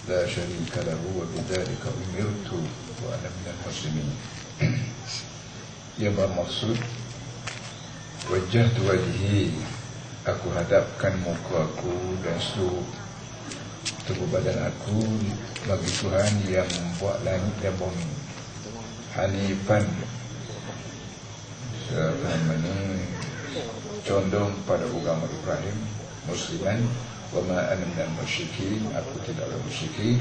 لا شريك له وبذلك أمرت وأنا من المسلمين. Ia bermaksud wajjahtu wajhi, aku hadapkan muka aku dan seluruh tubuh badan aku bagi Tuhan yang membuat langit dan bumi. Hanifan, sebagaimana condong pada agama Ibrahim, musliman, wa ma ana minal musyrikin, aku tidaklah musyrik.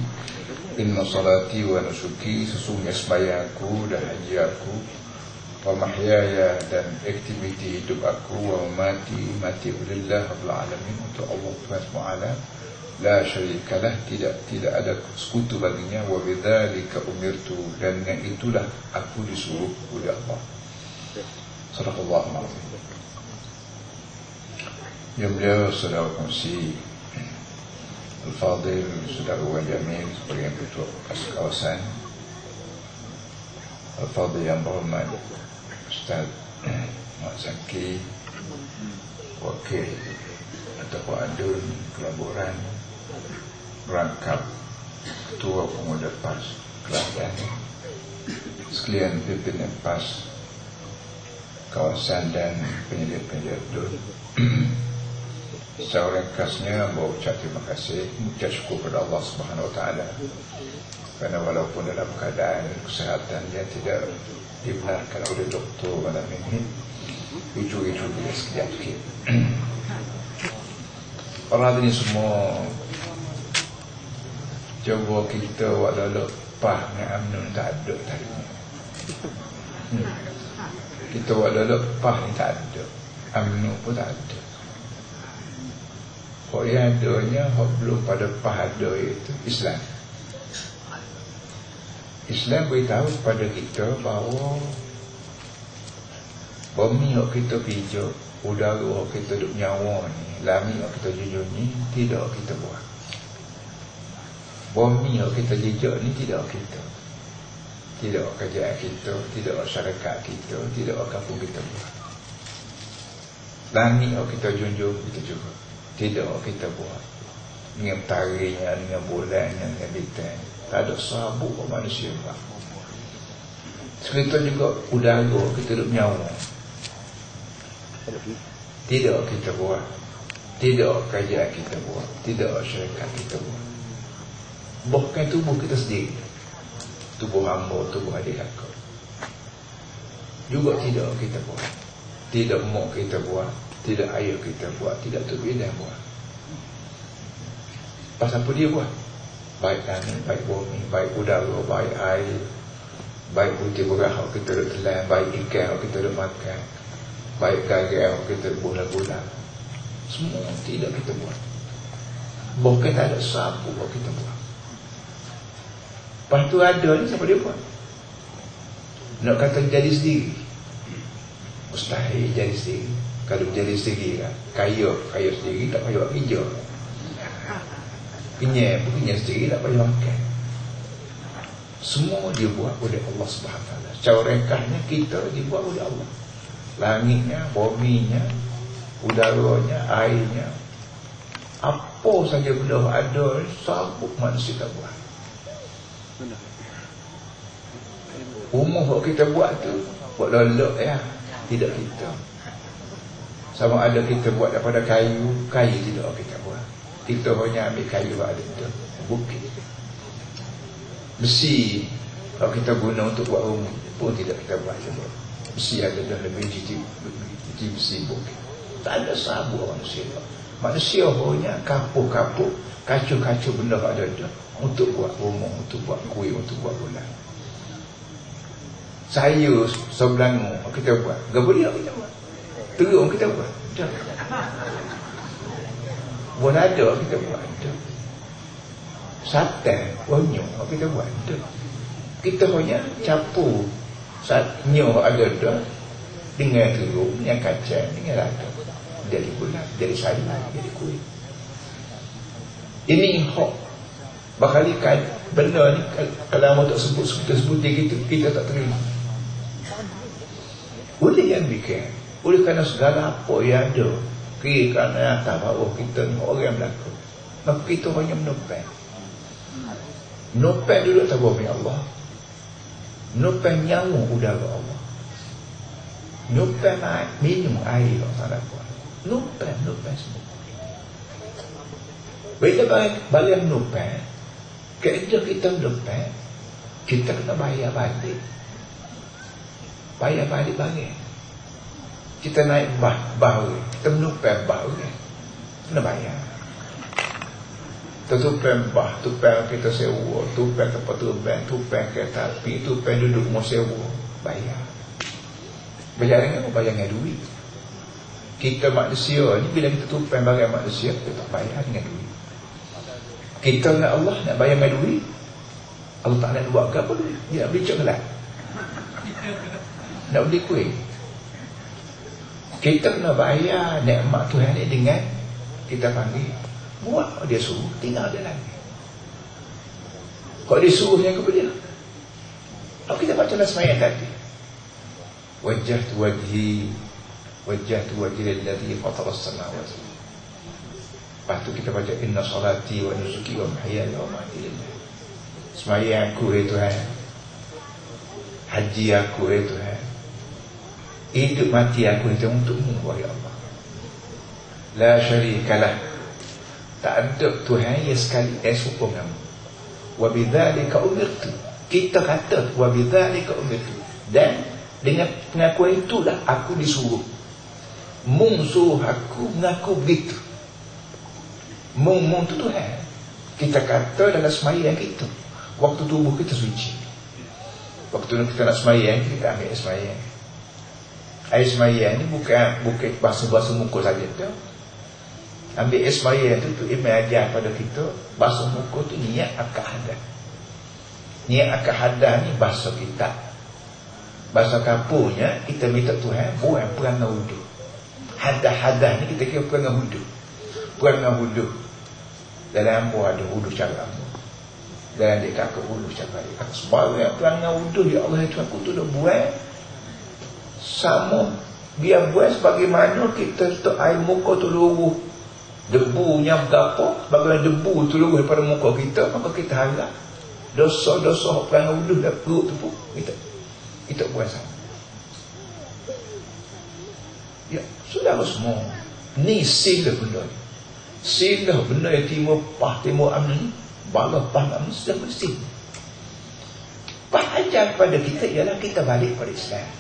Inna salati wa nusuki, sesungguhnya sembahyangku dan haji aku, wa mahyaya, dan aktiviti hidup aku, wa mati lillah rabbil alamin, untuk Allah Tuhan Taala, la syarikalah, tidak ada sekutu baginya, wa bidzalika umirtu, dan dengan itulah aku disuruh oleh Allah. Sadaqallahul azim. Yang beliau saudara kongsi Al-Fadil, saudara Wan Jamil sebagai ketua kawasan, Al-Fadil yang berhormat Ustaz Mat Zaki, wakil atau adun kelaburan rangkap ketua pemuda PAS Kelantan, sekalian pimpinan PAS kawasan dan penyedia-penyedia DUN. Secara ringkasnya mengucap terima kasih, mengucap syukur kepada Allah Subhanahu Wa Taala, kerana walaupun dalam keadaan kesehatan yang tidak dibenarkan oleh doktor malam ini, ujung-ujung dia sekejap sikit. Orang ini semua coba kita buat lepas dengan UMNO tak ada tadi. Kita buat lepas ni tak ada, UMNO pun tak ada. Hak yang adanya, hak belum pada pahada itu Islam. Islam beritahu kepada kita bahawa bumi yang kita pijak, udara yang kita duduk nyawa ni, langit yang kita jujur ni, tidak kita buat. Bumi yang kita jejak ni tidak kita. Tidak kerjaan kita, tidak syarikat kita, tidak kampung kita buat. Langit yang kita junjung, kita juga tidak kita buat. Dengan tarinya, dengan bulannya, dengan bintang, tak ada sabuk manusia buat. Sekitar juga udara kita duduk nyawa, tidak kita buat. Tidak kerjaan kita buat, tidak syarikat kita buat. Bahkan tubuh kita sendiri, tubuh hamba, tubuh adik kakak, juga tidak kita buat. Tidak mak kita buat, tidak ayah kita buat, tidak tok bidan buat. Pasal apa dia buat? Baik langit, baik bumi, baik udara, baik air, baik putih berahak kita duduk telan, baik ikan kita duduk makan, baik gagal kita duduk bulan-bulan. Semua tidak kita buat. Bahkan tak ada sapu buat kita buat. Lepas tu ada ni, siapa dia buat? Nak kata jadi sendiri, mustahil jadi sendiri. Kalau jadi sendiri kan, kaya sendiri, tak payah buat kerja. Kenyang sendiri, tak payah makan. Semua dia buat oleh Allah Subhanahu Wa Taala. Secara ringkasnya, kita dibuat oleh Allah. Langitnya, buminya, udaranya, airnya, apa saja benda ada, sabuk manusia tak buat. Umur yang kita buat tu, buat lelok ya, tidak kita. Sama ada kita buat daripada kayu tidak kita buat. Kita hanya ambil kayu ada tu, bukit. Besi, kalau kita guna untuk buat rumah pun tidak kita buat juga. Besi ada dah lebih jiji besi bukit. Tak ada sabuk manusia. Manusia hanya kapur-kapur, kacau-kacau benda ada dah untuk buat rumah, untuk buat kuih, untuk buat bulan. Saya sebelah kita buat, gabelia kita buat, terung kita buat, buat ada kita buat, satan, wanyuk kita buat. Kita hanya capur nyoh ada dah dengan terung, dengan kacang, dengan lada, jadi bulan, jadi sayur, jadi kuih. Ini hak bakalikan benda ni. Kalau mahu tak sebut kita tak terima. Oleh yang bikin, oleh kerana segala apa yang ada, kira kerana atas bawah kita ni orang yang berlaku, maka kita hanya menopang. Nupai duduk tak bumi Allah. Nupai nyawa udara Allah. Nupai naik minum air Allah. Nupai semua. Bila balik nupai, kerja kita nupai, kita kena bayar balik. Bayar balik balik. Kita naik bahu, kita menupai bahu, kena bayar. Tupai bah, tupai kita sewa, tupai tempat tupai, tupai kereta api, tupai duduk mau sewa, bayar. Bayar dengan apa? Bayar dengan duit. Kita manusia ni bila kita tupai barang manusia, kita tak bayar dengan duit. Kita nak Allah nak bayar dengan duit, Allah tak nak buat apa duit, dia nak beli coklat, nak beli kuih. Kita kena bayar nikmat Tuhan ni dengan kita panggil. Buat dia suruh, tinggal dia lagi. Kalau dia suruh yang kepada dia. Kalau kita baca dalam semayang tadi, wajjahtu wajhi lilladhi fatara as-samawati. Lepas tu kita baca inna salati wa nusuki wa mahyaya wa mamati lillah. Semayang aku Tuhan, haji aku Tuhan, hidup mati aku itu untukmu wahai Allah. La syarikalah, tak ada Tuhan yang sekali serupa kamu. Wa bidzalika umirtu. Kita kata wa bidzalika umirtu. Dan dengan pengakuan itulah aku disuruh. Mung suruh aku mengaku begitu. Mung tu Tuhan. Kita kata dalam semayang kita, waktu tubuh kita suci. Waktu kita nak semayang, kita ambil semayang. Air semayang ni bukan bahasa muka saja tu. Ambil ismaya tu imam ajar pada kita, bahasa muka tu niat akad hadah. Niat akad hadah ni bahasa kita. Bahasa kampungnya kita minta Tuhan buang perangai wudu. Hadah ni kita kira perangai wudu. Perangai wudu. Dalam ambo ada wudu cara ambo. Dalam dia kakak wudu cara dia. Sebarang perangai wudu ya Allah itu aku tu dah buang. Sama biar buang sebagaimana kita letak air muka tu luruh. Debunya berapa, bagaimana debu tu luruh daripada muka kita, maka kita harap dosa-dosa perangai wudu dah perut tu pun kita buat sama. Ya, sudah semua ni sila benda ni. Sila benda yang timur amni ni, balah pah amni sudah bersih. Ajar kepada kita ialah kita balik pada Islam.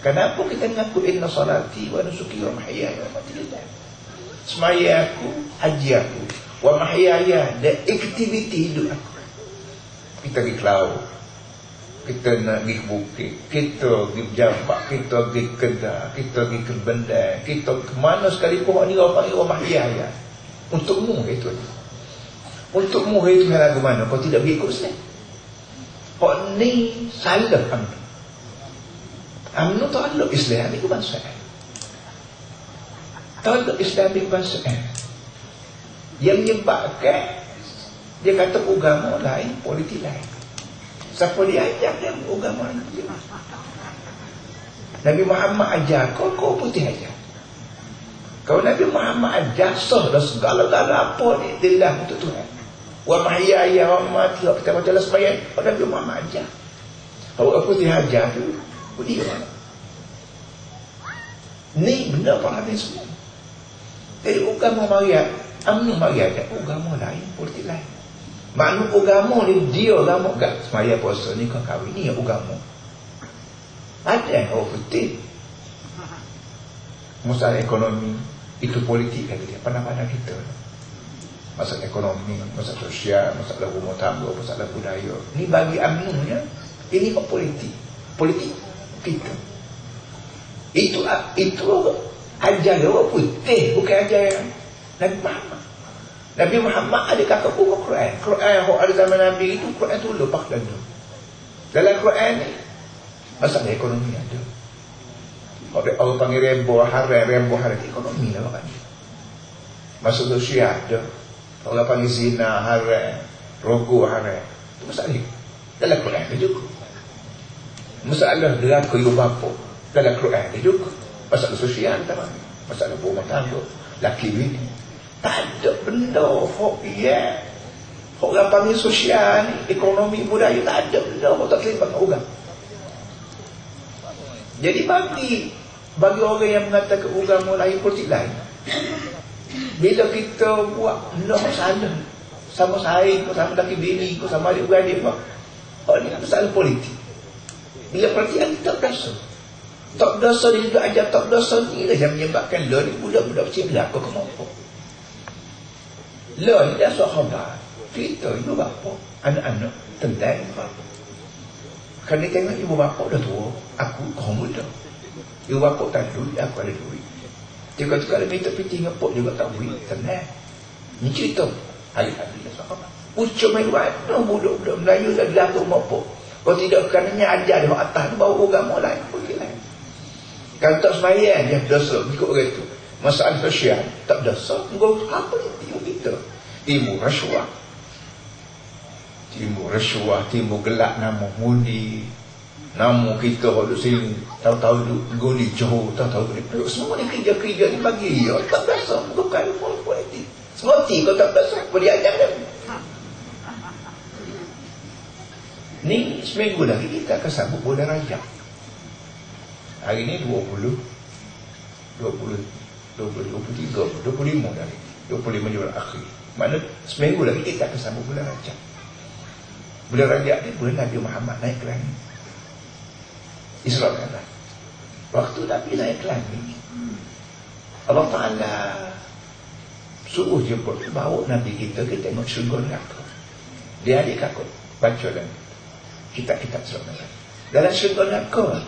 Kenapa kita mengaku inna salati wa nusuki wa mahyaya wa mamati lillah. Semaya aku, haji aku, wa mahyaya, dan aktiviti hidup aku. Kita pergi ke laut, kita nak pergi ke bukit, kita pergi berjambak, kita pergi ke Kedah, kita pergi ke Bendai, kita ke mana sekalipun ni orang panggil wa mahyaya. Untukmu itu. Untukmu itu lagu mana? Kau tidak pergi ikut Islam. Kau ni salah UMNO. UMNO tu adalah Islam ni kebangsaan. Tahu Islamic bahasa yang menyebabkan dia kata agama lain, politik lain. Siapa dia ajar dia agama lain? Nabi Muhammad ajar kau putih ajar. Kalau Nabi Muhammad ajar sah dah segala-gala apa ni dillah untuk Tuhan. Wa mahyaya wa mamati, kita baca dalam sembahyang Nabi Muhammad ajar. Kalau putih ajar tu dia mana? Ni benda apa habis semua. Jadi agama Maria, UMNO Maria ada agama lain, politik lain. Maknanya agama ni dia agama gak semaya puasa ni kau kahwin ni agama. Ada orang putih. Masalah ekonomi itu politik kata dia. Pandang-pandang kita. Masalah ekonomi, masalah sosial, masalah rumah tangga, masalah budaya. Ni bagi UMNO nya ini kok politik. Politik kita. Itu ajar orang putih, bukan ajar Nabi Muhammad. Nabi Muhammad ada kakak buku Quran. Quran yang ada zaman Nabi itu, Quran tu lepas dan tu. Dalam Quran ni, masalah ekonomi ada. Allah panggil rembo haram ekonomi lah kan. Masalah sosial ada. Allah panggil zina haram, rokok haram. Itu masalah ni. Dalam Quran ada juga. Masalah deraka ibu bapa. Dalam Quran ada juga. Masalah sosial tak apa. Masalah rumah tangga, laki bini. Tak ada benda Orang panggil sosial ni, ekonomi budaya tak ada. Orang tak terima kat orang. Jadi bagi orang yang mengatakan agama lain, politik lain, bila kita buat masalah sama saing, sama laki bini, sama adik-beradik, ini masalah politik. Bila perhatian tak berasa. Tak berasa dia juga ajar tak berasa ni lah yang menyebabkan law ni budak-budak kecil berlaku kenapa. Law ni dah suat khabar. Kita ibu bapa, anak-anak, tentang ibu bapa. Kerana tengok ibu bapa dah tua, aku kau muda. Ibu bapa tak ada duit, aku ada duit. Tiga-tiga kalau minta piti ngepok juga tak duit, tenang. Ni cerita. Hari-hari dah suat khabar. Ucap main mana budak-budak Melayu dah berlaku ngepok. Kalau tidak kerana ajar di atas tu bawa agama lain pun lain. Kalau tak semayang dia dosa ikut orang tu. Masalah sosial tak dosa. Engkau apa ni kita? Timbul rasuah. Timbul gelak nama mundi. Nama kita duduk sini. Tahu-tahu duduk guni Johor. Tahu-tahu duduk peluk. Semua ni kerja-kerja ni bagi. Tak dosa. Bukan politik. Semati kau tak dosa. Kau diajar dia. Ni seminggu lagi kita akan sambut bulan Rajab. Hari ni 25 dari 25 bulan akhir. Mana seminggu lagi kita akan sambut bulan Rajab. Bulan Rajab ni bulan Nabi Muhammad naik ke langit. Isra Mi'raj. Waktu Nabi naik ke langit, Allah Ta'ala suruh jemput bawa Nabi kita tengok syurga neraka. Dia adik kakut baca dan kitab-kitab Isra Mi'raj. Dalam syurga neraka,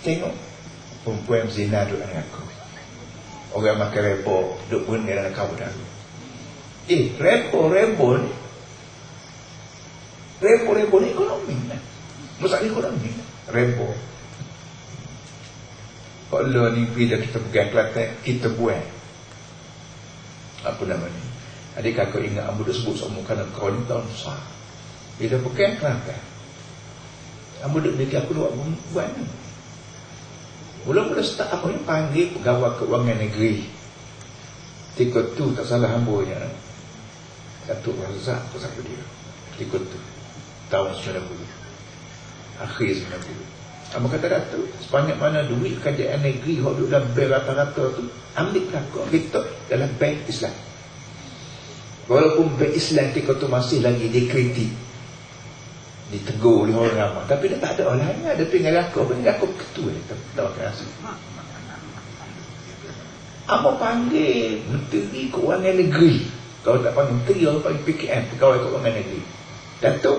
tengok perempuan zina duduk dalam neraka. Orang makan rebo duduk pun dalam kabut dalam. Rebo ni ekonomi lah. Masalah ekonomi lah. Rebo. Kalau ni bila kita pegang Kelantan, kita buat apa nama ni, adik kakak ingat Ambo dah sebut sama kerana kau ni tahun besar. Bila pegang Kelantan, Ambo duduk bagi aku buat ni. Mula-mula start apa ni panggil pegawai keuangan negeri. Ketika tu tak salah hamburnya Datuk Razak tu siapa dia. Ketika tu tahun 90, akhir 90. Apa kata Datuk, sebanyak mana duit kerajaan negeri hok duduk dalam bank rata-rata tu, ambil belakang kita dalam bank Islam. Walaupun bank Islam ketika tu masih lagi dikritik, ditegur oleh orang ramai, tapi dia tak ada orang lain. Dia tinggal aku ketua dia tak makan nasi. Apa panggil Menteri Keuangan Negeri? Kalau tak panggil Menteri, orang panggil PKN, Pegawai Keuangan Negeri. Datuk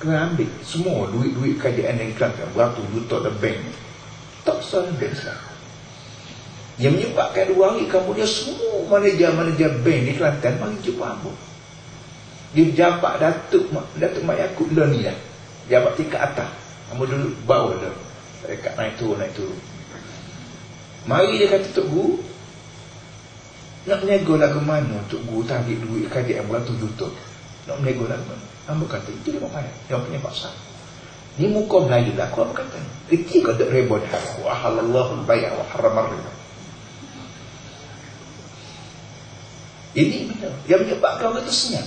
kena ambil semua duit-duit kerajaan negeri Kelantan, beratus juta dalam bank. Tak salah bank Islam. Yang menyebabkan 2 hari kemudian semua manajer-manajer bank di Kelantan mari jumpa Ambo. Dia jabat Datuk Mak Yaakob lah ni lah. Jabat tingkat atas. Ambo dulu bawah dah. Dekat naik turun. Mari dia kata, Tok Guru, nak menego lagu mana Tok Guru tarik duit kerajaan beratus juta? Nak menego lagu mana? Ambo kata, itu dia payah. Dia punya paksa. Ni muka Melayu lah. Aku apa kata? Ketika tak reba dah. Wa halallahu al-bay' wa harramar riba. Ini benar. Yang menyebabkan orang tu senyap.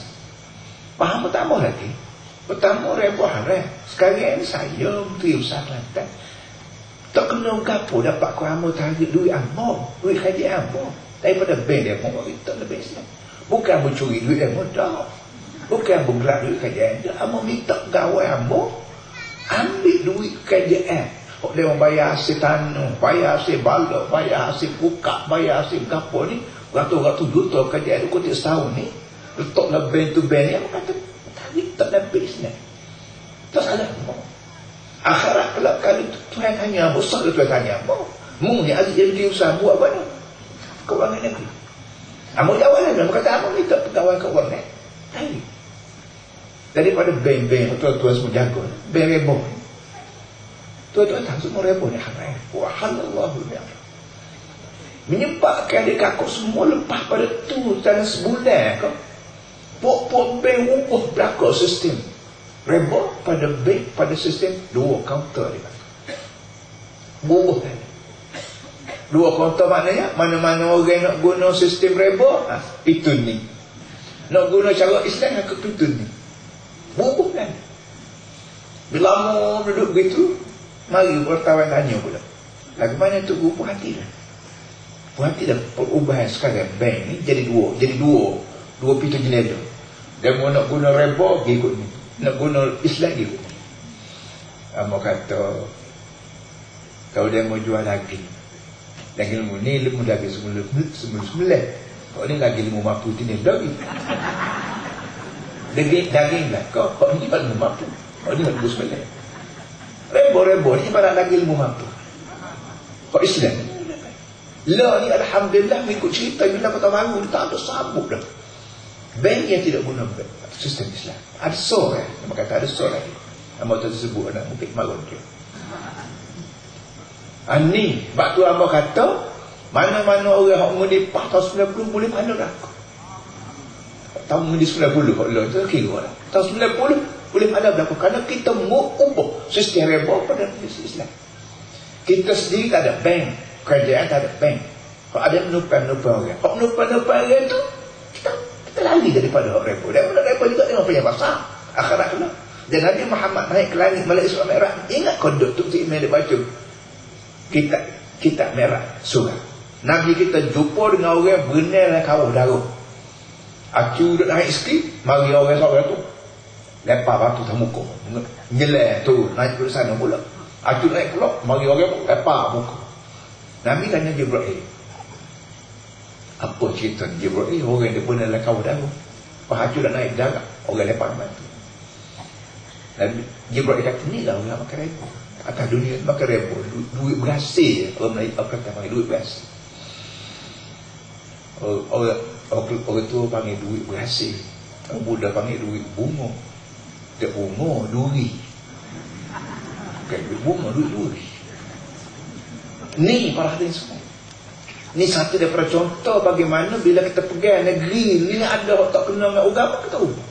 Faham pertama lagi. Pertama reba haram. Sekarang ni saya Menteri Usaha Kelantan. Tak kena gapo dapat kau Ambo tarik duit Ambo. Duit kerajaan Ambo. Daripada bank dia pun kita lebih Islam. Bukan Ambo curi duit Ambo dah. Bukan Ambo gelap duit kerajaan dia. Ambo minta pegawai Ambo ambil duit kerajaan. Dia membayar hasil tanah, bayar hasil balok, bayar hasil buka, bayar hasil gapo ni. Ratus-ratus juta kerajaan tu kotak setahun ni. Letak dalam bank tu bank ni. Ambo kata tarik tak dapat Islam. Tak salah Ambo. Akhirat kelak kali Tuhan tanya Ambo, sah Tuhan tanya Ambo, mu ni aziz jadi usaha buat apa ni? Keuangan negeri. Ambo jawab lah, Ambo kata Ambo minta pegawai keuangan tarik daripada bank-bank tuan-tuan semua jago, bank rebo. Tuan-tuan tahu semua rebo ni haram. Wa halallahu bi'am. Menyebabkan dia kakak semua lepas pada tu dalam sebulan kau. Pok-pok bank ubah belakang sistem rebo pada bank, pada sistem 2 kaunter dia. Ubah kan. 2 kaunter maknanya mana-mana orang nak guna sistem rebo, itu ni. Nak guna cara Islam aku tuntun ni. Bubuh kan. Bila mau duduk begitu, mari wartawan tanya pula. Bagaimana tu guru perhati dah. Perhati dah perubahan sekarang bank ni jadi dua pintu jendela. Dia mau nak guna reba, dia ikut ni. Nak guna Islam, dia ikut ni. Amo kata, kalau dia mau jual daging ilmu ni, ilmu daging semula. Kalau ni lagi ilmu mampu ni daging. Daging lah. Kau ni ilmu mampu. Kau ni ilmu semula. Rebo ni ibarat lagi ilmu mampu. Kau Islam. Lah ni alhamdulillah mengikut cerita bila kata baru dia tak ada sabuk dah. Bank yang tidak guna sistem Islam. Ada sor nama kata ada sor lagi. Nama tersebut anak mungkin marun dia. Ni waktu hamba kata mana-mana orang yang mengundi tahun 90 boleh pandang aku. Tahun mengundi 90 kok lah tu kira lah. Tahun 90 boleh pandang aku kerana kita mau ubah sistem reba pada Islam. Kita sendiri tak ada bank, kerajaan tak ada bank. Kalau ada menupan-nupan orang, kalau menupan-nupan orang tu kita lari daripada orang reba. Dan orang reba juga dengan punya pasal akhirat tu lah. Dan Nabi Muhammad naik ke langit Malaysia Isra Mi'raj. Ingat konduk tu email dia baca kitab merah surah. Nabi kita jumpa dengan orang berenang dalam kawah darah. Aku duduk naik sikit, mari orang seorang tu lepas batu atas muka, nyelai tu naik ke sana pula. Aku naik pula, mari orang pun lepas muka. Nabi tanya Jibril, apa cerita Jibril? Orang dia berenang dalam kawah darah. Lepas aku dah naik darat, orang lepas mati. Dan Jibril kata, inilah orang makan rebo. Atas dunia makan rebo, duit berhasil. Orang Melayu kata panggil duit berhasil. Orang tua panggil duit berhasil. Orang muda panggil duit bunga. Dia bunga, duri. Bukan duit bunga, duit duri. Ni para hadirin semua. Ni satu daripada contoh bagaimana bila kita pegang negeri ni ada orang tak kenal dengan agama, kita ubah.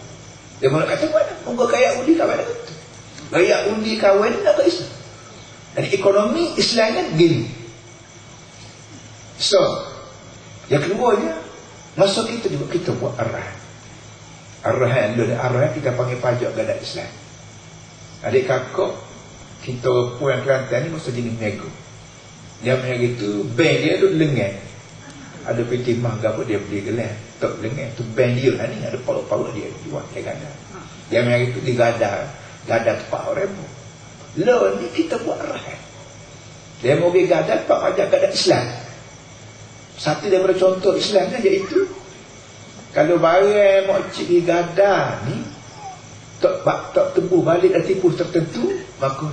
Dia mahu kata mana? Moga kaya undi kawan kata. Gaya undi kawan nak ke Islam. Dan ekonomi Islam kan gini. So, yang keduanya, masa kita juga kita buat arahan. Arahan dulu, arahan kita panggil pajak gadat Islam. Adik kakak, kita puan Kelantan ni masa jenis nego. Dia punya gitu, bank dia duduk lengan. Ada PT Mah apa dia beli gelang. Tak lengan, tu bank dia lah ni, ada parut-parut dia jual, dia gada. Dia punya gitu, dia gada tepat orang pun. Lah ni kita buat arahan. Dia mau pergi gada tepat pajak gadat Islam. Satu daripada contoh Islam kan iaitu kalau barang makcik pergi gada ni tak tebuh balik dan tipu tertentu, maka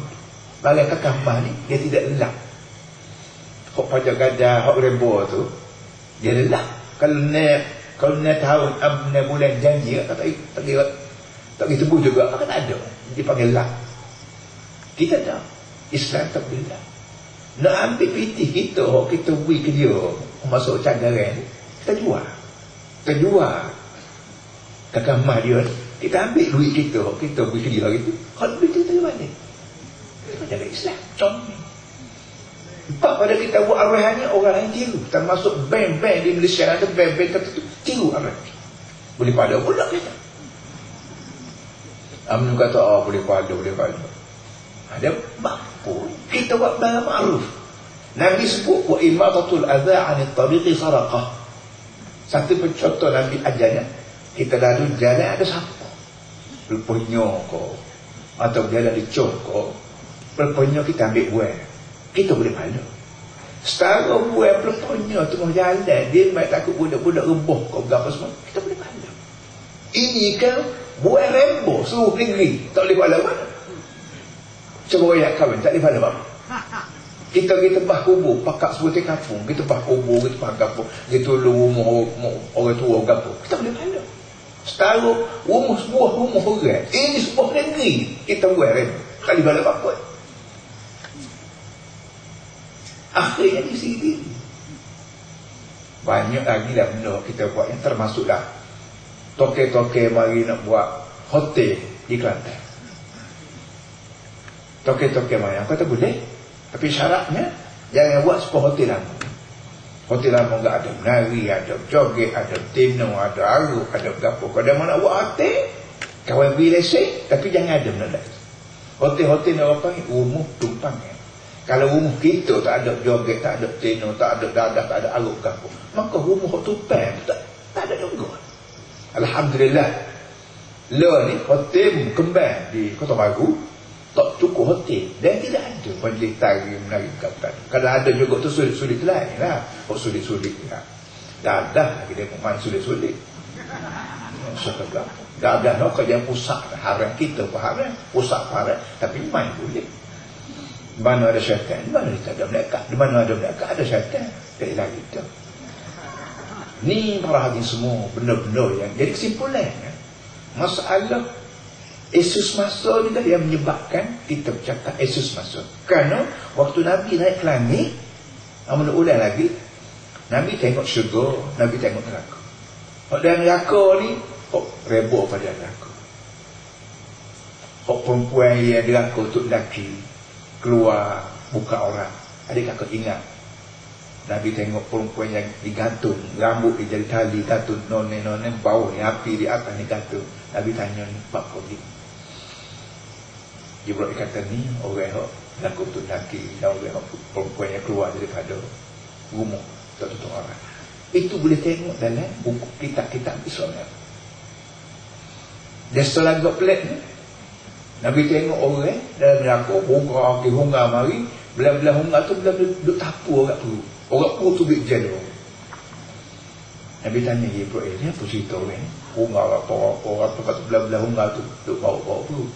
barang kakak mah ni dia tidak lelak. Hak pajak gada, hak rebo tu dia lelak. Kalau nak tahun 6 bulan janji tak tebuh juga, maka tak ada. Dia panggil lelak. Kita tak. Islam tak boleh. Nak ambil PT kita beri ke dia masuk canggaran, kita jual kakak mah dia, kita ambil duit kita beri ke dia gitu. Kalau duit kita mana? Kita jaga Islam. Contoh empat pada kita buat arahannya orang lain tiru, termasuk bank-bank di Malaysia ada bank-bank tertentu tiru arahan. Boleh pada pula kita. Amin kata boleh pada. Ada mampu kita buat barang ma'ruf. Nabi sebut wa imatatul adza 'anil tariqi saraqah. Satu contoh Nabi ajarnya, kita lalu jalan ada siapa pelponyo ko atau jalan dicok ko, pelponyo kita ambil buah, kita boleh pahala. Setara buah pelponyo tengah jalan dia mai takut budak-budak rebah ko berapa semua, kita boleh pahala. Ini kan buah rembo seluruh negeri tak boleh pahala mana. Cuba ayat kahwin tak boleh pahala apa. Kita bah kubur, pakak sebutir kampung, kita bah kubur, kita bah kampung, kita tolong rumah orang tua orang kampung, kita boleh pahala. Setara sebuah rumah orang, ini sebuah negeri, kita buat rembo, tak boleh pahala apa. Akhirnya di sini banyak lagi dah benda kita buat yang termasuklah toke-toke mari nak buat hotel di Kelantan. Toke-toke mari, kata boleh, tapi syaratnya jangan buat sebuah hotel lama. Hotel lama enggak ada menari, ada joget, ada tino, ada aruk, ada gapo. Kalau mana buat hotel, kawan bilesek, tapi jangan ada menolak. Hotel-hotel ni orang panggil umuh tumpang. Kalau umuh kita tak ada joget, tak ada tino, tak ada dadah, tak ada aruk gapo, maka umuh tumpang tak ada juga. Alhamdulillah. Lah ni hotel kembang di Kota Baru tak cukup hotel dan tidak ada majlis tari menari kapal. Kalau ada juga tu sulit-sulit lain lah. Sulit-sulit lah. Dadah lagi dia main sulit-sulit. Dadah nak kerja pusat haram kita faham pusat haram tapi main boleh. Di mana ada syaitan, di mana tak ada mereka. Di mana ada mereka ada syaitan. Dari lagi tu. Ni para hadirin semua benda-benda yang jadi kesimpulan masalah Yesus masa ni dah yang menyebabkan kita bercakap Yesus masa. Kerana waktu Nabi naik ke langit, amun ulang lagi, Nabi tengok syurga, Nabi tengok neraka. Dan neraka ni, rebok pada neraka. Perempuan yang neraka tu lelaki, keluar, buka orang. Adik kakak ingat, Nabi tengok perempuan yang digantung, rambut dia jadi tali, gantung, nonen, bau ni, api di atas ni gantung. Nabi tanya ni, apa ni? Jibril kata ni orang yang laku tu lelaki dan orang yang perempuan yang keluar daripada rumah tutup orang. Itu boleh tengok dalam buku kitab-kitab Islam. Dan setelah agak pelik ni Nabi tengok orang dalam neraka hungar mari, belah-belah hungar tu belah-belah duduk tapu orang perut. Orang perut tu duduk jel. Nabi tanya Jibril, ni apa cerita orang ni? Hungar apa kata belah-belah hungar tu duduk bawa-bawa perut.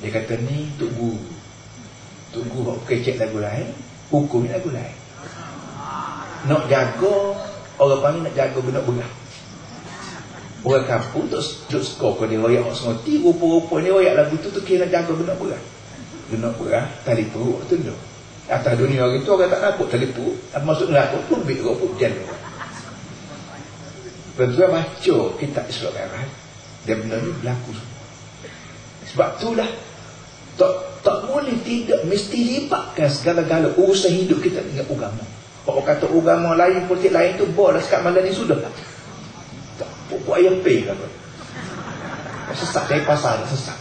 Dia kata ni Tok Guru kecek lagu lain, hukum lagu lain. Nak jaga, orang panggil nak jaga benda berat. Orang kampung duk skor kau dia royak orang semoti, rupa-rupa ni royak lagu tu kira nak jaga benda berat. Benda berat, tali perut tu tu. Atas dunia hari tu orang tak nampak tali perut, masuk neraka pun lebih pun jalan. Betul baca kitab Islam Arab, dan benda ni berlaku semua. Sebab itulah tak boleh tidak mesti libatkan segala-gala urusan hidup kita dengan agama. Orang kata agama lain, politik lain tu boleh sekat malam ni sudah lah. Tak buat ayam pay lah. Sesat dari pasal sesat.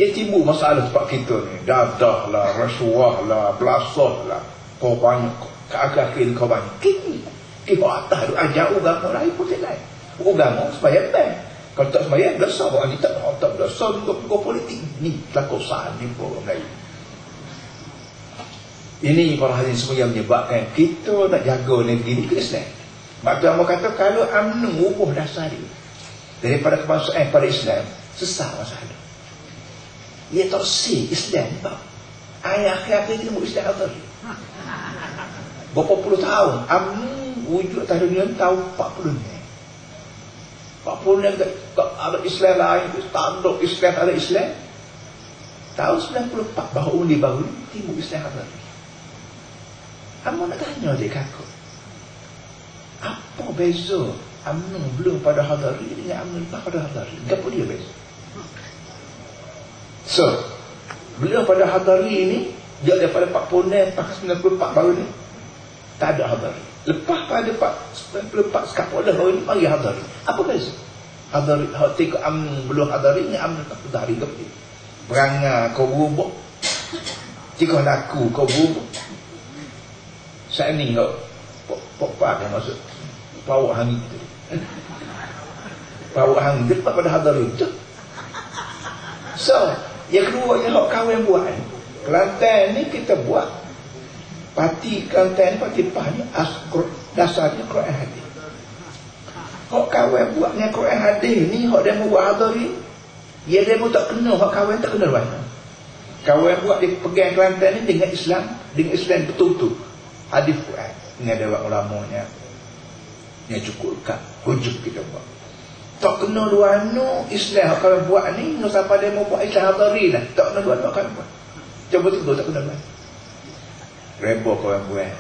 Dia timbul masalah tempat kita ni. Dadah lah, rasuah lah, belasah lah. Kau banyak, ke-akhir kau banyak. Kita atas tu ajar agama lain, politik lain. Agama supaya baik. Kalau tak sembahyang, dosa. Orang ni tak dosa juga politik. Ni kelakosan ni orang lain. Ini para hadirin semua yang menyebabkan kita nak jaga negeri ni ke Islam. Sebab tu Allah kata kalau UMNO ubah dasar dia daripada kebangsaan pada Islam, sesat masalah. Dia tak si Islam tak. Ayah akhir-akhir ni Islam tak. Berapa puluh tahun UMNO wujud atas dunia tahun 40 ni. 40 ni ada Islam lain, tanduk Islam ada Islam. Tahun 94 baru ni timbul Islam ada. Kamu nak tanya dia kakak, apa beza UMNO belum pada Hadari dengan UMNO lepas pada Hadari? Apa dia beza? So, belum pada Hadari ini, dia daripada 46 sampai 94 baru ni, tak ada Hadari. Lepas pada 94 sekarang baru ni, mari Hadari. Apa beza? Hadari, tengok UMNO belum Hadari dengan UMNO tak Hadari. Berangan kau berubah, jika laku kau berubah. Saya ni kau pok-pok yang masuk pawak hangit tu. Pawak hangit dekat pada Hadari tu. So, yang kedua yang hak kawan buat ni, Kelantan ni kita buat parti Kelantan ni, parti PAH ni dasarnya Quran hadis. Hak kawan buat ni Quran hadis ni, hak dia buat Hadari, dia demo tak kena, hak kawan tak kena mana. Kawan buat dia pegang Kelantan ni dengan Islam betul-betul. Hadis Quran. Ini ada ulamanya yang cukup dekat hujub kita buat. Tak kena dua anu Islam kalau buat ni, no siapa dia mau buat Islam Hadari lah. Tak kena dua anu kan buat. Coba tu tak kena buat. Rebo kawan buat.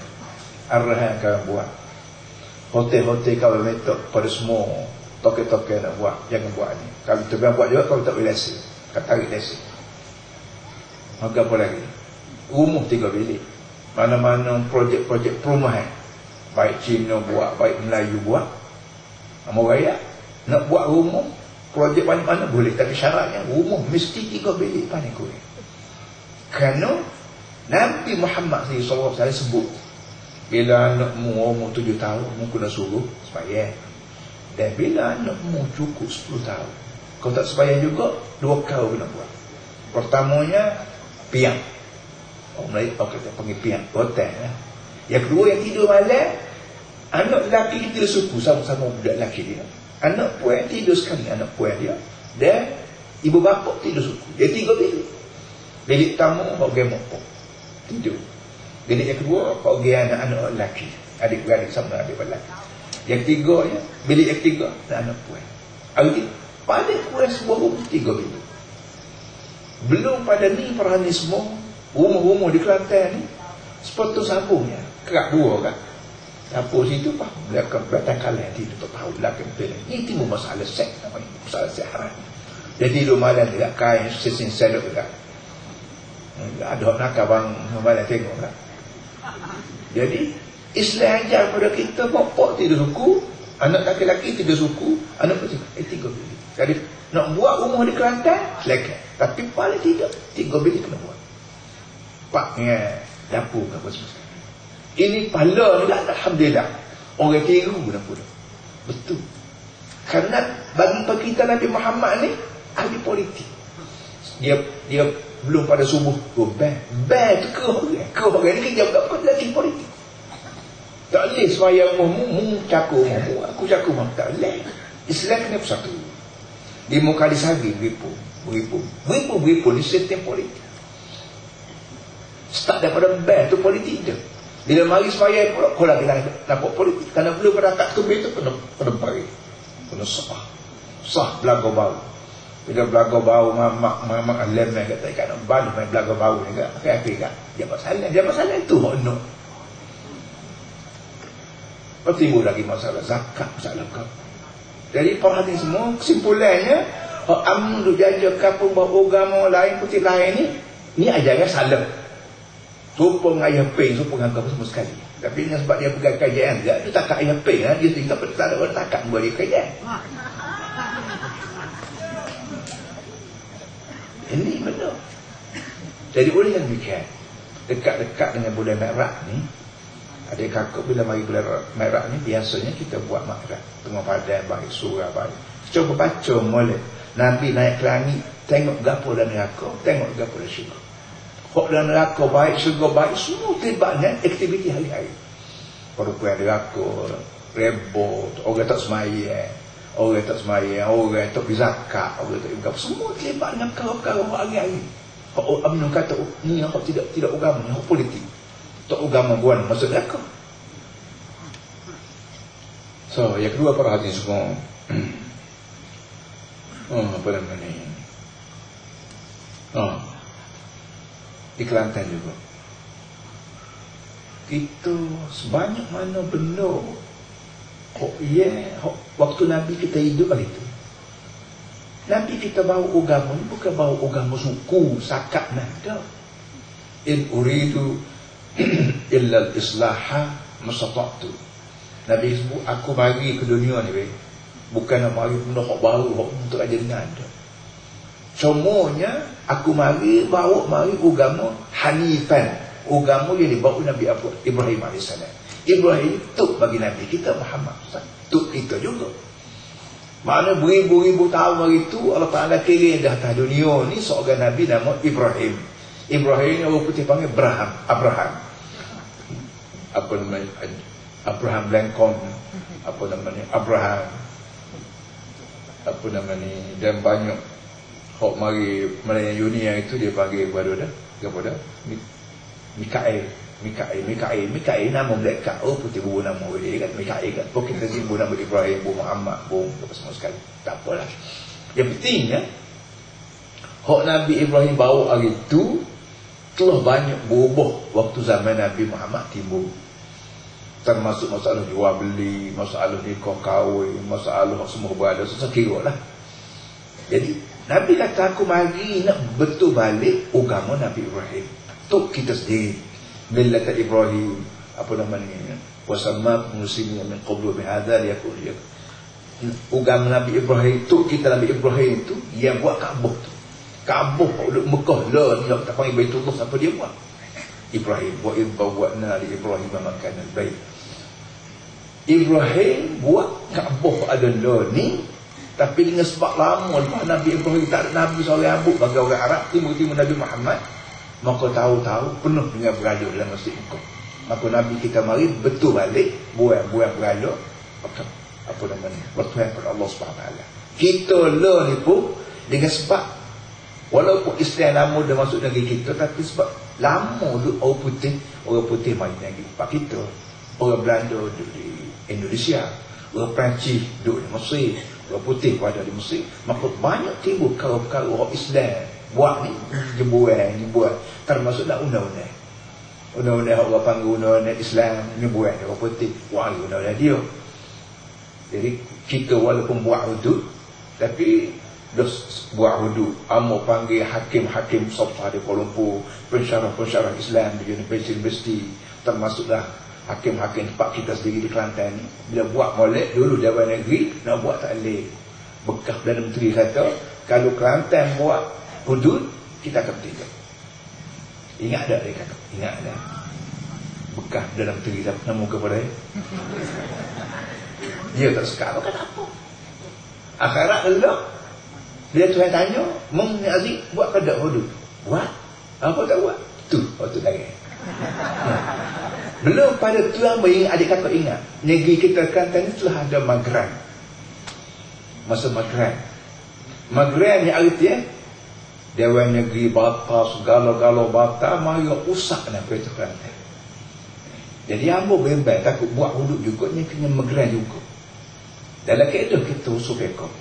Arahan kawan buat. Hotel-hotel kawan metok pada semua toke-toke nak buat. Jangan buat ni. Kalau kita biar buat juga, kalau tak boleh lesen. Kata tarik lesen. Maka apa lagi? Rumah 3 bilik. Mana-mana projek-projek perumahan baik Cina buat, baik Melayu buat, mau raya nak buat rumah projek banyak mana boleh, tapi syaratnya rumah mesti 3 bilik paling kurang. Kerana Nabi Muhammad SAW sebut, bila anakmu umur 7 tahun mu kena suruh sembahyang, dan bila anakmu cukup 10 tahun kau tak sembahyang juga, 2 kau kena buat. Pertamanya piang, orang Melayu kata panggil piang, hotel lah. Yang kedua, yang tidur malam, anak lelaki kita suku sama-sama budak lelaki dia, anak puan tidur sekali, anak puan dia, dan ibu bapa tidur suku. Dia 3 bilik. Bilik tamu bagi mopok tidur. Bilik yang kedua bagi anak-anak lelaki, adik-beradik sama adik lelaki. Yang tiganya, bilik yang ketiga anak puan. Jadi pada puan sebuah rumah 3 bilik. Belum pada ni para ni semua rumah-rumah di Kelantan ni sepatu sabungnya kerak 2 kan. Dapur situ pak belakang batang kalah tidur tak tahu belakang tu. Ini timbul masalah seks namanya, masalah siharan. Jadi tidur malam dekat kain sesin selok dekat. Ada nak abang malam tengok kan. Jadi Islam ajar pada kita bapak tidur suku, anak lelaki tidur suku, anak kecil 3 bilik. Jadi nak buat rumah di Kelantan silakan. Tapi paling tidak 3 bilik kena buat. Paknya dapur ke apa semua. Ini pahala ni lah, alhamdulillah. Orang tiru dapur. Betul. Kerana bagi kita Nabi Muhammad ni ahli politik. Dia belum pada subuh ban tu ke orang ni kerja apa lagi politik. Tak boleh sembahyang mu cakup mu, aku cakup mu, tak boleh. Islam kena bersatu. 5 kali sehari beripu ni sistem politik. Start daripada ban tu politik je. Bila mari sembahyang pula kau lagi nampak politik. Kerana belum pada akad kebir tu kena bari, kena sah belaga bau. Bila belaga bau mamak alam ni kata ikan ban main belaga bau ni kan akhir kan dia masalah tu hok no. Timbul lagi masalah zakat, masalah kau. Jadi para hadis semua kesimpulannya hok amnu jaja kapung bawa agama lain putih lain ni ajaran salah. Rupa ayah peng, rupa dengan apa semua sekali. Tapi dengan sebab dia pegang kajian juga, dia takak ayah peng lah. Dia tinggal tak ada orang takak buat dia kajian. Ini benar. Jadi oleh yang demikian, dekat-dekat dengan bulan Merah ni, adik kakak bila mari bulan Merah ni, biasanya kita buat makrab. Tengah padan, baik surah, baik. Coba baca mulai. Nabi naik ke langit, tengok gapo dan neraka, tengok gapo dan syurga. Hak dan neraka baik, syurga baik, semua terlibatnya aktiviti hari-hari. Perempuan neraka, rebot, orang tak semaya, orang tak berzakat, orang tak berzakat, semua terlibat dengan perkara-perkara hari-hari. Hak UMNO kata ni hak tidak agama, ni hak politik. Tak agama buan masuk neraka. So, yang kedua para hadirin semua. Apa nama ni? Di Kelantan juga. Itu sebanyak mana benda waktu Nabi kita hidup hari itu. Nabi kita bawa agama ni bukan bawa agama suku, sakat nada. In uridu illa al-islaha masata'tu. Nabi sebut aku mari ke dunia ni bukan nak mari benda hak baru, hak untuk aja dengan ada. Semuanya aku mari agama hanifan, agama yang dibawa Nabi Ibrahim AS. Ibrahim tu bagi Nabi kita Muhammad tu kita juga. Mana beribu-ribu tahun hari itu Allah Ta'ala kirim dah atas dunia ni seorang Nabi nama Ibrahim. Ibrahim ni orang putih panggil Abraham. Apa namanya? Abraham Lincoln. Apa namanya? Abraham. Apa namanya? Dan banyak hok mari Melayu dunia itu dia panggil kepada Mikail nama mereka. Oh putih bubu nama dia kan Mikail kan. Pokok kita simbol nama Ibrahim, Bu Muhammad, Bu apa semua sekali. Tak apalah. Yang pentingnya hok Nabi Ibrahim bawa hari itu telah banyak berubah waktu zaman Nabi Muhammad timbul. Termasuk masalah jual beli, masalah nikah kahwin, masalah semua berada sekira lah. Jadi Nabi kata aku mari nak betul balik agama Nabi Ibrahim. Tu kita sendiri. Millat Ibrahim, apa namanya? Wasammakum muslimin min qablu bihadza liyakun agama Nabi Ibrahim tu, kita Nabi Ibrahim tu yang buat Kaabah tu. Kaabah duduk Mekah lah, dia tak panggil Baitullah, siapa dia buat? Ibrahim. Wa idh bawwa'na li Ibrahim makana al-bait. Ibrahim buat Kaabah ada lah ni, tapi dengan sebab lama lepas Nabi Ibrahim tak ada Nabi seorang Abu bagi orang Arab timur-timur Nabi Muhammad, maka tahu-tahu penuh dengan berhala dalam Masjid Mekah. Maka Nabi kita mari betul balik buang-buang berhala apa namanya, bertuhan kepada Allah SWT. Kita lah ni pun dengan sebab walaupun Islam lama dah masuk negeri kita, tapi sebab lama duduk orang putih main negeri tempat kita. Orang Belanda duduk di Indonesia, orang Perancis duduk di Mesir, orang putih pada di Mesir. Maka banyak timbul perkara-perkara orang Islam buat ni, jebuan termasuklah undang-undang. Undang-undang orang panggil undang-undang Islam, nyebuan orang putih, wah undang-undang dia. Jadi kita walaupun buat hudud, tapi buat hudud, amo panggil hakim-hakim Sabta di Kuala Lumpur, pensyarah-pensyarah Islam di universiti, termasuklah hakim-hakim tempat kita sendiri di Kelantan. Bila buat molek dulu Dewan Negeri, nak buat tak boleh. Bekas Perdana Menteri kata, kalau Kelantan buat hudud, kita akan bertindak. Ingat tak dia kata? Ingat tak? Bekas Perdana Menteri nama kepada dia. Dia tak suka. Kenapa? Akhirat elok. Bila Tuhan tanya, Meng Aziz buat ke tak hudud? Buat? Apa tak buat? Tu, waktu lagi. Belum pada Tuhan adik kakak ingat, negeri kita Kelantan ni telah ada magran. Masa magran ni artinya Dewan Negeri Bata, segala-gala Bata mari usak nak kereta Kelantan. Jadi ambo bebas takut buat hudud juga ni kena magran juga. Dalam keadaan kita usul ekor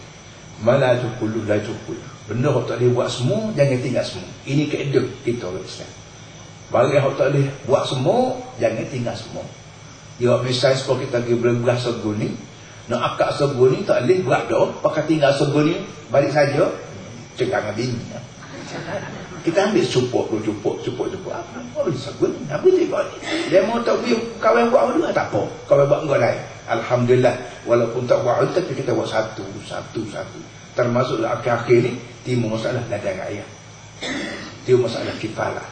malaju kullu laju kullu, benda yang tak boleh buat semua jangan tinggal semua. Ini keadaan kita orang Islam. Barang yang tak boleh buat semua jangan tinggal semua. Dia misalnya sebab kita pergi belah sego ni, nak akak sego ni tak boleh buat dah, pakai tinggal sego ni balik saja cekang bini. Kita ambil cupuk apa boleh sego ni, apa tengok ni. Dia mau tak pergi kawan buat dulu tak apa, kawan buat enggak lain. Alhamdulillah, walaupun tak buat tapi kita buat satu. Termasuklah akhir-akhir ni timur masalah ladang rakyat, timur masalah kifalah.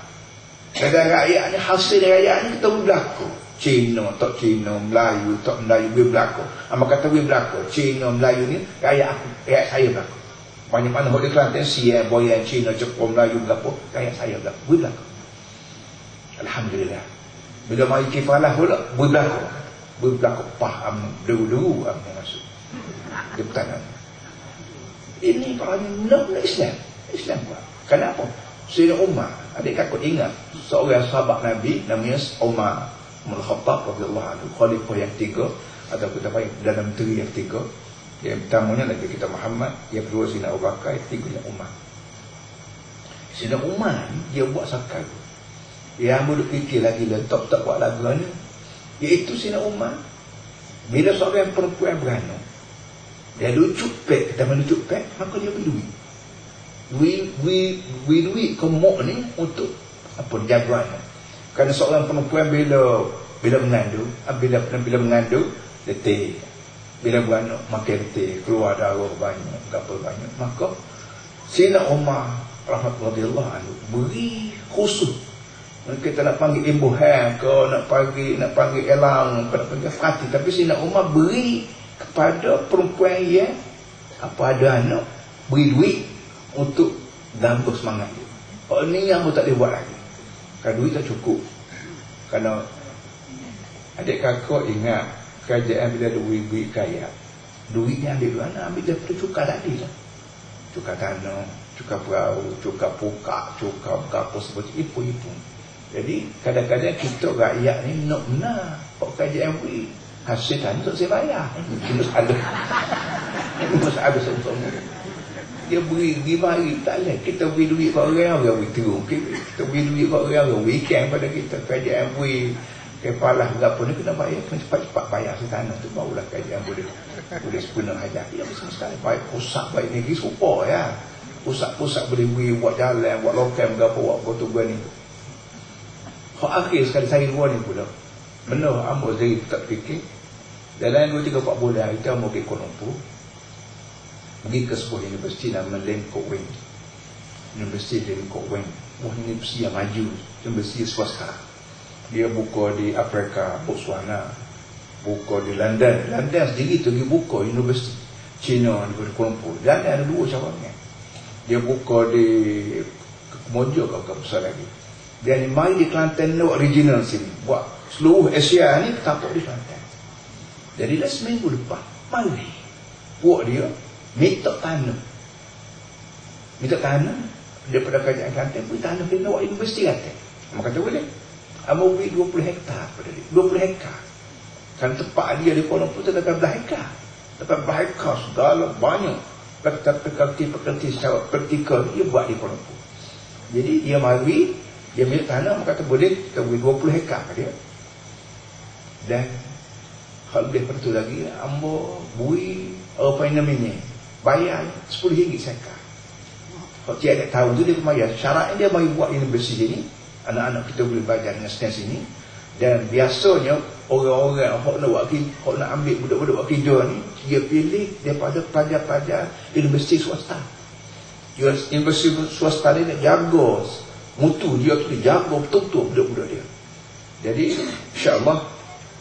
Ladang rakyat ni, hasil rakyat ni kita berlaku. Cina, tak Cina, Melayu, tak Melayu, dia berlaku. Amak kata dia berlaku. Cina, Melayu ni, rakyat saya berlaku. Banyak mana orang di Kelantan, Siam, Boyan, Cina, Jepun, Melayu berlaku. Rakyat saya berlaku. Dia berlaku. Alhamdulillah. Bila mari kifalah pula, dia berlaku faham dulu yang masuk. Dia bertanam. Ini kalau benar-benar Islam buat. Kenapa? Sayyidina Umar, adik kakak ingat seorang sahabat Nabi namanya Umar bin Khattab radhiyallahu anhu, khalifah yang tiga atau kita panggil Perdana Menteri yang tiga. Yang pertamanya Nabi kita Muhammad, yang kedua Sayyidina Abu Bakar, yang ketiga Umar. Sayyidina Umar ni dia buat sakal. Yang boleh fikir lagi letak tak buat lagu ni, iaitu Sayyidina Umar bila seorang perempuan beranak, dia lucu pek, kita melucu pek, maka dia beri duit. Duit kemuk ni untuk apa jagoannya. Kerana seorang perempuan bila mengandung letih, bila beranak makan letih, keluar darah banyak, gapa banyak, maka Sayyidina Umar radhiyallahu anhu beri khusus. Kita nak panggil imbuhan ke, nak panggil elang, nak panggil fati, tapi Sayyidina Umar beri kepada perempuan yang apa ada anak, beri duit untuk ganggu semangat dia. Oh, ni yang tak boleh buat lagi. Kalau duit tak cukup. Kerana adik kakak ingat kerajaan bila ada duit kaya, duitnya ambil mana? Ambil daripada cukai tadi lah. Cukai tanah, cukai perahu, cukai pokok, cukai apa seperti ipu-ipu. Jadi kadang-kadang kita rakyat ni nak benar pak kerajaan beri hasil tanah tak saya bayar. Ini masalah semua. Dia beri bagi tak lah. Kita beri duit kat orang beri terung. Kita beri duit kat orang weekend pada kita. Kerajaan beri kepala berapa ni kena bayar, kena cepat-cepat bayar setanah tu, barulah kerajaan boleh sepenuh hajat. Dia bersama sekali baik pusat, baik negeri serupa ya. Pusat-pusat boleh beri buat jalan, buat lokal berapa, buat tu ni. Hak akhir sekali saya dua ni pula. Benar, ambo sendiri tak fikir. Dalam 2, 3, 4 bulan kita ambo pergi Kuala Lumpur, pergi ke sebuah universiti nama Lim Kok Wing. Universiti Lim Kok Wing. Wah, universiti yang maju, universiti swasta. Dia buka di Afrika, Botswana, buka di London. London sendiri tu dia buka universiti Cina di Kuala Lumpur. Dan ada 2 cabangnya. Dia buka di Kemojo ke besar lagi. Dia ni mai di Kelantan no original sini. Buat seluruh Asia ni tapak di Kelantan. Jadi dah seminggu lepas mari buat dia minta tanam. Minta tanam daripada kerajaan Kelantan pun tanam dia nak universiti Kelantan. Maka kata boleh. Amo beri 20 hektar pada dia. 20 hektar. Kan tempat dia di Kuala Lumpur tu dah 11 hektar. 11 hektar segala banyak. Pekerti secara praktikal dia buat di Kuala Lumpur. Jadi dia mari, dia minta tanam, kata boleh kita beri 20 hektar pada dia. Dan hal lebih pada tu lagi, ambo beri apa yang namanya, bayar RM10 sekar. Kalau tiada tahun tu dia bayar. Syaratnya dia mari buat universiti ni, anak-anak kita boleh belajar dengan stans ini. Dan biasanya orang-orang yang nak ambil budak-budak buat kerja ni, dia pilih daripada pelajar-pelajar universiti swasta. Universiti swasta ni nak jaga mutu dia tu, dia jaga betul-betul budak-budak dia. Jadi insya-Allah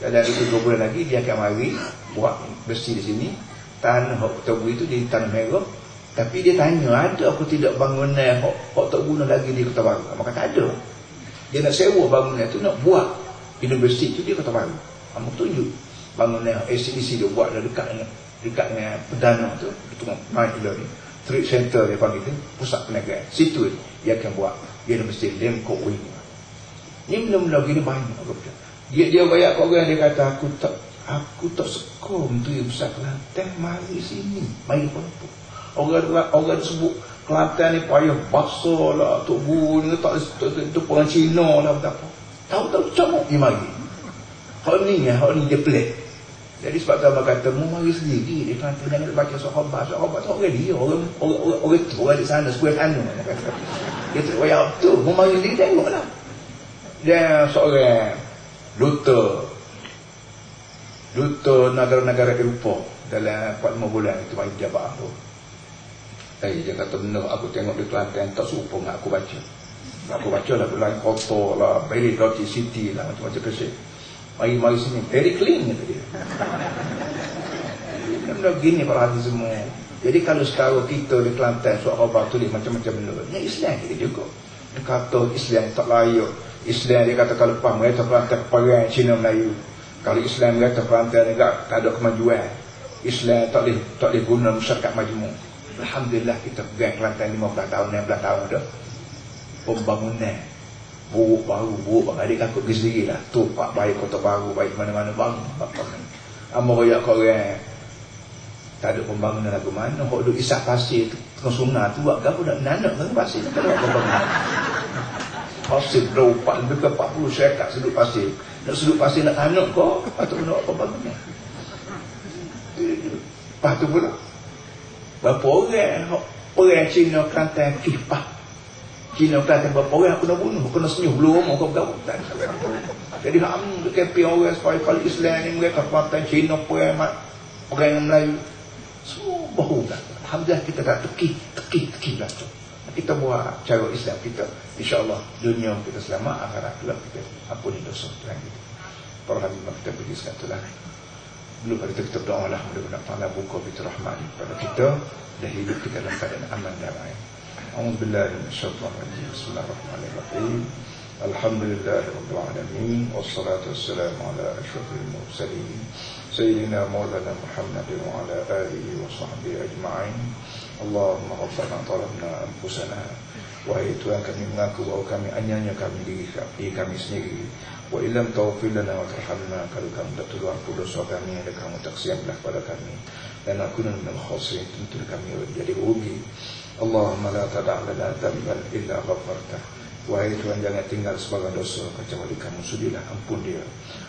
dalam 2 bulan lagi dia akan mari buat universiti di sini. Tanah hak kita beri tu di Tanah Merah. Tapi dia tanya ada apa tidak bangunan hak tak guna lagi di Kota Baru. Maka tak ada. Dia nak sewa bangunan tu, nak buat universiti tu di Kota Baru. Kamu tunjuk bangunan SCDC dia buat dekat dengan Perdana tu, itu main ni. Trade Center dia panggil tu, pusat perniagaan. Situ dia akan buat universiti Lim Kok Wing. Ni benda-benda gini banyak. Dia bayar kat orang, dia kata aku tak sekom tu yang besar Kelantan, mari sini, mari Kuala Lumpur. Orang sebut Kelantan ni payah basah lah, Tok Guru ni tak orang Cina lah, betapa. Tahu-tahu camuk dia mari. Hak ni dia pelik. Jadi sebab tu abang kata, mu mari sendiri di Kelantan, jangan baca sahabat tu orang dia, orang di sana, sebuah sana. Dia tak payah tu, mu mari sendiri tengoklah. Dia seorang duta negara-negara Eropah dalam 4-5 bulan itu mari jabat tu. Dia kata benar, aku tengok di Kelantan tak serupa dengan aku baca. Aku baca lah lain kotor lah, very dirty city lah, macam-macam kesih. Mari sini, very clean kata dia. Benda gini para hati semua. Jadi kalau sekarang kita di Kelantan suat khabar tulis macam-macam benda, ni Islam kita juga. Dia kata Islam tak layak. Islam dia kata kalau lepas mereka Kelantan perang Cina Melayu. Kalau Islam kata Kelantan negara tak ada kemajuan. Islam tak boleh guna masyarakat majmuk. Alhamdulillah kita pegang Kelantan 15 tahun, 16 tahun dah. Pembangunan buruk adik takut pergi sendiri lah. Tu Pak baik Kota Baru, baik mana-mana bang. Amba royak kau orang tak ada pembangunan lagu mana. Hok duk isap pasir tu tengah sungai tu buat gapo nak nanak dengan pasir tu kalau pembangunan. Pasir berapa lebih ke 40 syarikat sedut pasir. Nak sedut pasir nak tanak kau atau nak pembangunan. Lepas tu pula berapa orang Cina Kelantan kipah. Cina Kelantan berapa orang aku nak bunuh, kena senyum belum aku bergabung. Jadi kempen orang supaya kalau Islam ni mereka Kelantan Cina orang Melayu semua bahu kan. Alhamdulillah kita dah teki lah tu. Kita buat cara Islam kita, insya-Allah dunia kita selamat, akhirat kelak kita ampuni dosa lagi. Para hadirin kita pergi sekatulah. Dulu pada kita berdoa lah mudah-mudahan Allah buka pintu rahmat pada kita dan hidup kita dalam keadaan aman damai. أعوذ بالله من الشيطان الرجيم بسم الله الرحمن الرحيم الحمد لله رب العالمين والصلاة والسلام على أشرف المرسلين سيدنا مولانا محمد وعلى آله وصحبه أجمعين اللهم ربنا ظلمنا أنفسنا wahai Tuhan kami mengaku bahawa kami hanya kami diri kami sendiri wa illam taghfir lana wa tarhamna kalau kamu tak tolong ampun dosa kami dan kamu tak sayanglah pada kami dan aku minal khasirin tentu kami jadi rugi Allahumma la tada' lana dhanban illa ghafartah. Wahai Tuhan jangan tinggal sebagai dosa kecuali kamu sudilah ampun dia.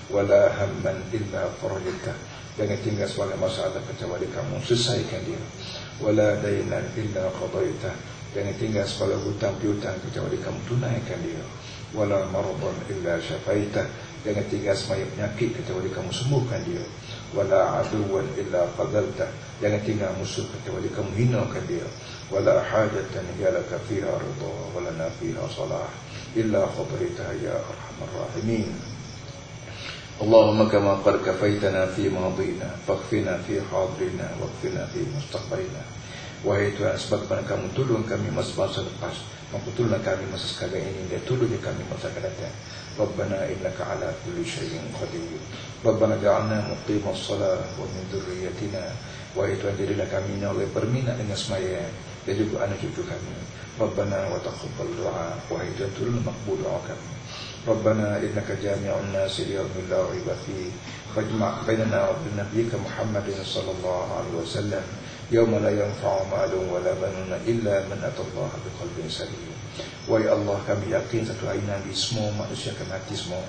Wala hamman illa farajtah. Jangan tinggal sebagai masalah kecuali kamu selesaikan dia. Wala dainan illa qadaitah. Jangan tinggal sebagai hutang piutang kecuali kamu tunaikan dia. Wala maradan illa syafaitah. Jangan tinggal semaya penyakit kecuali kamu sembuhkan dia. Wala aduwan illa qadalta. Jangan tinggal musuh kecuali kamu hinakan dia. Wala hajatan jalaka fiha ridha walana fiha salah illa qadritaha ya arhamar rahimin. Allahumma kama qad kafaitana fi madina faghfirna fi hadirina waghfirna fi mustaqbalina. Wahai Tuhan, sebagaimana kamu tolong kami masa lepas, maka tolonglah kami masa sekarang ini dan tolonglah kami masa akan datang. Rabbana innaka ala kulli syai'in qadir. Rabbana ja'alna muqimas shalah wa min dzurriyyatina. Wahai Tuhan, jadilah kami ini oleh berminat dengan sembahyang dan juga anak cucu kami. Rabbana wa taqabbal du'a. Wahai Tuhan, tolonglah makbul doa kami. Rabbana innaka jami'un nasi liyawmin la raiba fihi fajma' bainana wa bain nabiyyika Muhammadin sallallahu alaihi wasallam yawma la yanfa'u malun wala banuna illa man atallaha biqalbin salim. Wahai Allah, kami yakin satu hari nanti semua manusia akan mati semua,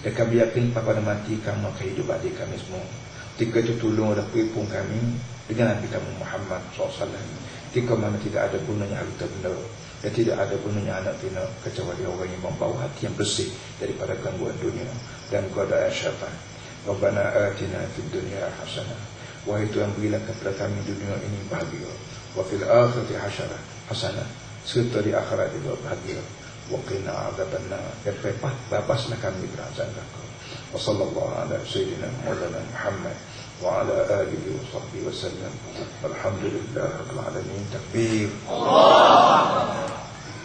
dan kami yakin pada mati kamu akan hidup adik kami semua. Ketika itu tolong dan pun kami dengan Nabi kamu Muhammad SAW. Ketika mana tidak ada gunanya harta benda dan tidak ada gunanya anak bina kecuali orang yang membawa hati yang bersih daripada gangguan dunia dan godaan syaitan. Rabbana atina fid dunya hasanah. Wahai Tuhan, berilah kepada kami dunia ini bahagia. Wa fil akhirati hasanah. Serta di akhirat juga bahagia. Wa qina adzabannar. Dan bebaslah kami dari azab neraka. Wa sallallahu ala sayyidina Muhammad wa ala alihi wa sahbihi wa sallam. Alhamdulillah rabbil alamin. Takbir. Allah.